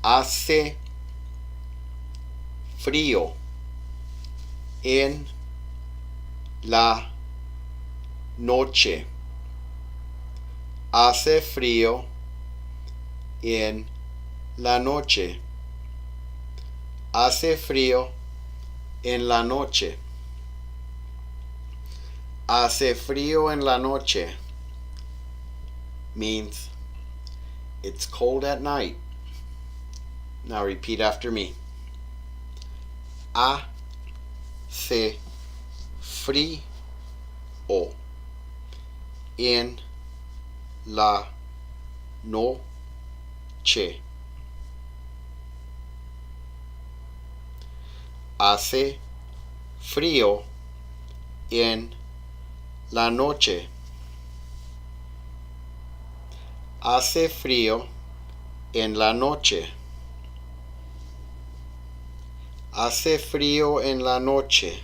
Hace frío en la noche. Hace frío en la noche. Hace frío en la noche. Hace frío en la noche means it's cold at night. Now repeat after me. Hace frío en la noche. Hace frío en la noche. Hace frío en la noche. Hace frío en la noche.